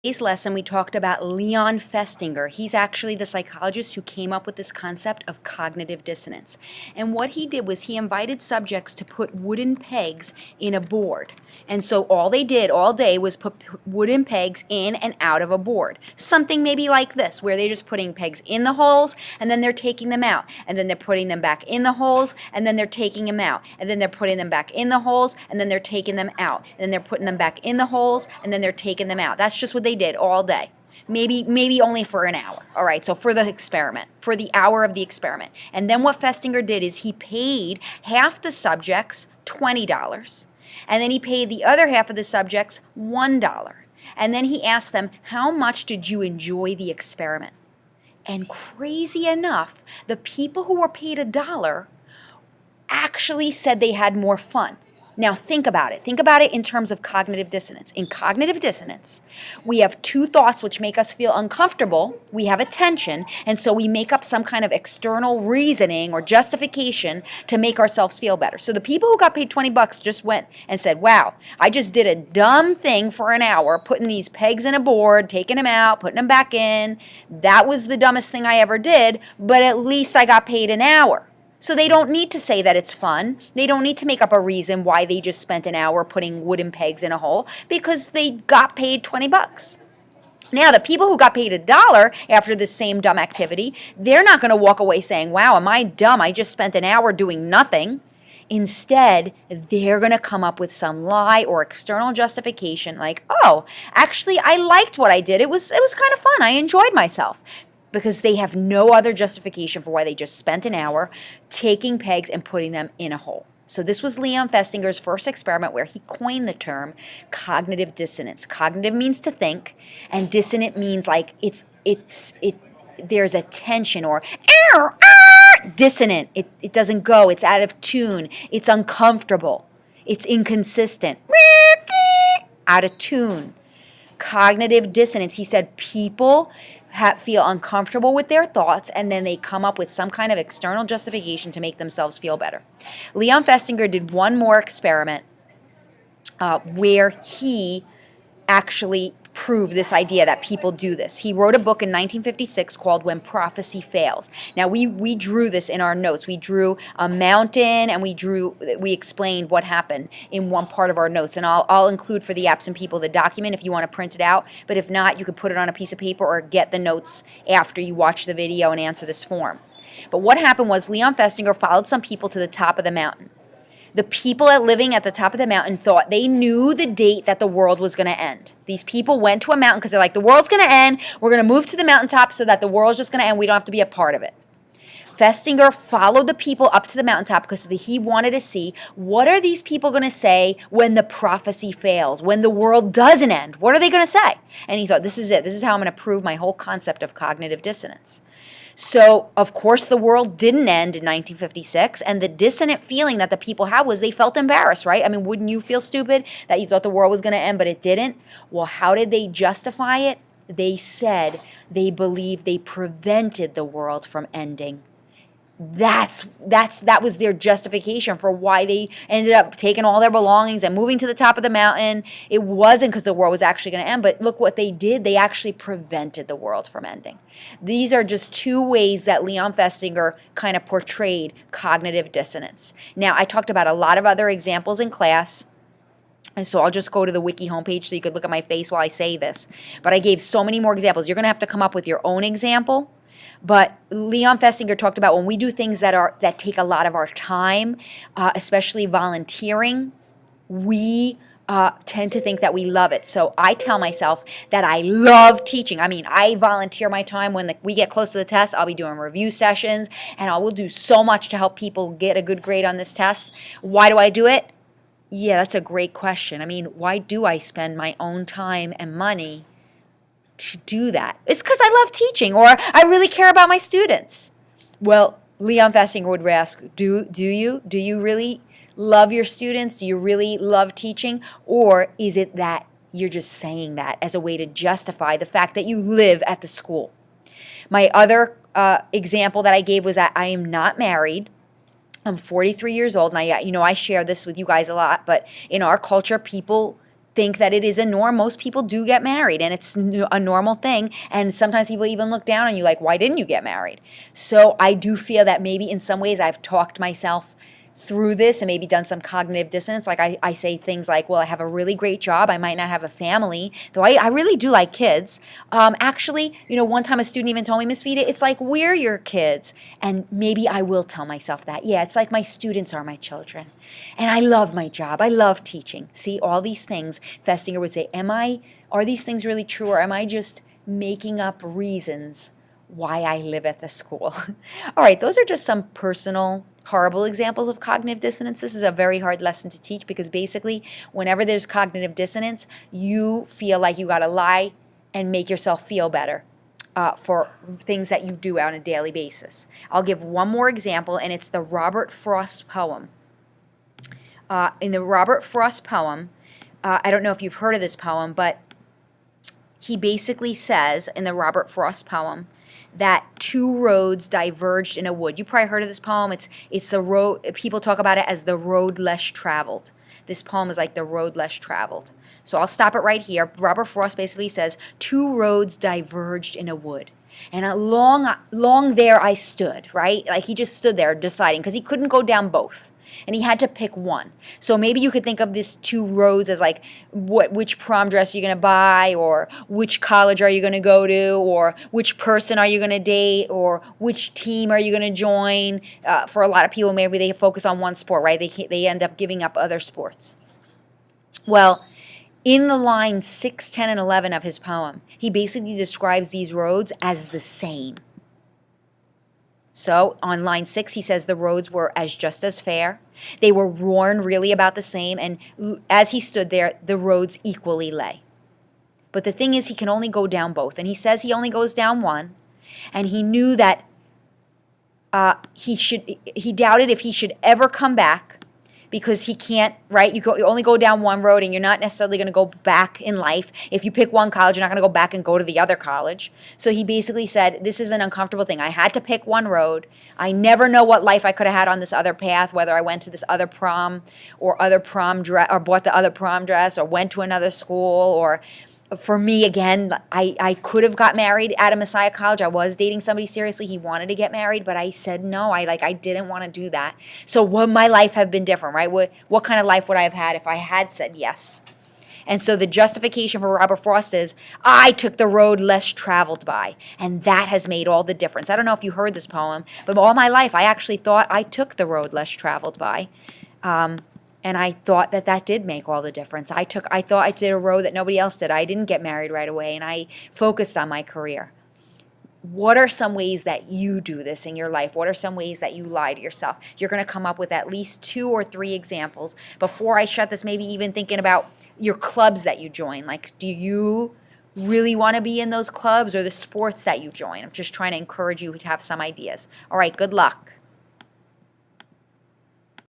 Today's lesson, we talked about Leon Festinger. He's actually the psychologist who came up with this concept of cognitive dissonance. And what he did was he invited subjects to put wooden pegs in a board. And so all they did all day was put wooden pegs in and out of a board. Something maybe like this, where they're just putting pegs in the holes, and then they're taking them out. And then they're putting them back in the holes, and then they're taking them out. And then they're putting them back in the holes, and then they're taking them out. And then they're putting them back in the holes, and then they're taking them out. That's just what they did all day. Maybe only for an hour. All right, so for the experiment, for the hour of the experiment. And then what Festinger did is he paid half the subjects $20, and then he paid the other half of the subjects $1. And then he asked them, how much did you enjoy the experiment? And crazy enough, the people who were paid $1 actually said they had more fun. Now think about it. Think about it in terms of cognitive dissonance. In cognitive dissonance, we have two thoughts which make us feel uncomfortable. We have attention, and so we make up some kind of external reasoning or justification to make ourselves feel better. So the people who got paid $20 just went and said, wow, I just did a dumb thing for an hour, putting these pegs in a board, taking them out, putting them back in. That was the dumbest thing I ever did, but at least I got paid an hour. So they don't need to say that it's fun. They don't need to make up a reason why they just spent an hour putting wooden pegs in a hole, because they got paid $20. Now, the people who got paid $1 after this same dumb activity, they're not going to walk away saying, wow, am I dumb? I just spent an hour doing nothing. Instead, they're going to come up with some lie or external justification like, oh, actually, I liked what I did. It was kind of fun. I enjoyed myself. Because they have no other justification for why they just spent an hour taking pegs and putting them in a hole. So this was Leon Festinger's first experiment where he coined the term cognitive dissonance. Cognitive means to think, and dissonant means like there's a tension or dissonant. It doesn't go. It's out of tune. It's uncomfortable. It's inconsistent. Out of tune. Cognitive dissonance. He said people feel uncomfortable with their thoughts, and then they come up with some kind of external justification to make themselves feel better. Leon Festinger did one more experiment where he actually proved this idea that people do this. He wrote a book in 1956 called When Prophecy Fails. Now, we drew this in our notes. We drew a mountain, and we explained what happened in one part of our notes. And I'll include for the absent people the document if you want to print it out. But if not, you could put it on a piece of paper or get the notes after you watch the video and answer this form. But what happened was Leon Festinger followed some people to the top of the mountain. The people living at the top of the mountain thought they knew the date that the world was going to end. These people went to a mountain because they're like, the world's going to end. We're going to move to the mountaintop so that the world's just going to end. We don't have to be a part of it. Festinger followed the people up to the mountaintop because he wanted to see, what are these people going to say when the prophecy fails, when the world doesn't end? What are they going to say? And he thought, this is it. This is how I'm going to prove my whole concept of cognitive dissonance. So, of course, the world didn't end in 1956, and the dissonant feeling that the people had was they felt embarrassed, right? I mean, wouldn't you feel stupid that you thought the world was going to end, but it didn't? Well, how did they justify it? They said they believed they prevented the world from ending. That was their justification for why they ended up taking all their belongings and moving to the top of the mountain. It wasn't because the world was actually going to end, but look what they did. They actually prevented the world from ending. These are just two ways that Leon Festinger kind of portrayed cognitive dissonance. Now, I talked about a lot of other examples in class, and so I'll just go to the wiki homepage so you could look at my face while I say this. But I gave so many more examples. You're going to have to come up with your own example. But Leon Festinger talked about when we do things that take a lot of our time, especially volunteering, we tend to think that we love it. So I tell myself that I love teaching. I mean, I volunteer my time. When we get close to the test, I'll be doing review sessions, and I will do so much to help people get a good grade on this test. Why do I do it? Yeah, that's a great question. I mean, why do I spend my own time and money to do that? It's because I love teaching, or I really care about my students. Well, Leon Festinger would ask, do you really love your students? Do you really love teaching? Or is it that you're just saying that as a way to justify the fact that you live at the school? My other example that I gave was that I am not married. I'm 43 years old, and I share this with you guys a lot, but in our culture, people think that it is a norm. Most people do get married, and it's a normal thing. And sometimes people even look down on you like, why didn't you get married? So I do feel that maybe in some ways I've talked myself through this and maybe done some cognitive dissonance. Like I say things like, well, I have a really great job. I might not have a family, though I really do like kids. Actually, one time a student even told me, Miss Vita, it's like we're your kids. And maybe I will tell myself that. Yeah, it's like my students are my children. And I love my job. I love teaching. See, all these things, Festinger would say, are these things really true, or am I just making up reasons why I live at the school? All right, those are just some personal horrible examples of cognitive dissonance. This is a very hard lesson to teach because basically whenever there's cognitive dissonance, you feel like you got to lie and make yourself feel better for things that you do on a daily basis. I'll give one more example, and it's the Robert Frost poem. In the Robert Frost poem, I don't know if you've heard of this poem, but he basically says in the Robert Frost poem that two roads diverged in a wood. You probably heard of this poem. It's the road. People talk about it as the road less traveled. This poem is like the road less traveled. So I'll stop it right here. Robert Frost basically says, two roads diverged in a wood. And long there I stood, right? Like he just stood there deciding because he couldn't go down both. And he had to pick one. So maybe you could think of these two roads as like which prom dress are you going to buy, or which college are you going to go to, or which person are you going to date, or which team are you going to join. For a lot of people, maybe they focus on one sport, right? They end up giving up other sports. Well, in the lines 6, 10, and 11 of his poem, he basically describes these roads as the same. So on line 6, he says the roads were just as fair. They were worn really about the same, and as he stood there, the roads equally lay. But the thing is, he can only go down both, and he says he only goes down one, and he knew that he doubted if he should ever come back, because he can't, right? You only go down one road, and you're not necessarily going to go back in life. If you pick one college, you're not going to go back and go to the other college. So he basically said, this is an uncomfortable thing. I had to pick one road. I never know what life I could have had on this other path, whether I went to this other prom or other prom dress, or bought the other prom dress, or went to another school, or for me, again, I could have got married at a Messiah College. I was dating somebody seriously. He wanted to get married, but I said no. I didn't want to do that. So would my life have been different, right? What kind of life would I have had if I had said yes? And so the justification for Robert Frost is, I took the road less traveled by. And that has made all the difference. I don't know if you heard this poem, but all my life I actually thought I took the road less traveled by. And I thought that did make all the difference. I thought I did a road that nobody else did. I didn't get married right away, and I focused on my career. What are some ways that you do this in your life? What are some ways that you lie to yourself? You're going to come up with at least 2 or 3 examples. Before I shut this, maybe even thinking about your clubs that you join. Like, do you really want to be in those clubs, or the sports that you join? I'm just trying to encourage you to have some ideas. All right, good luck.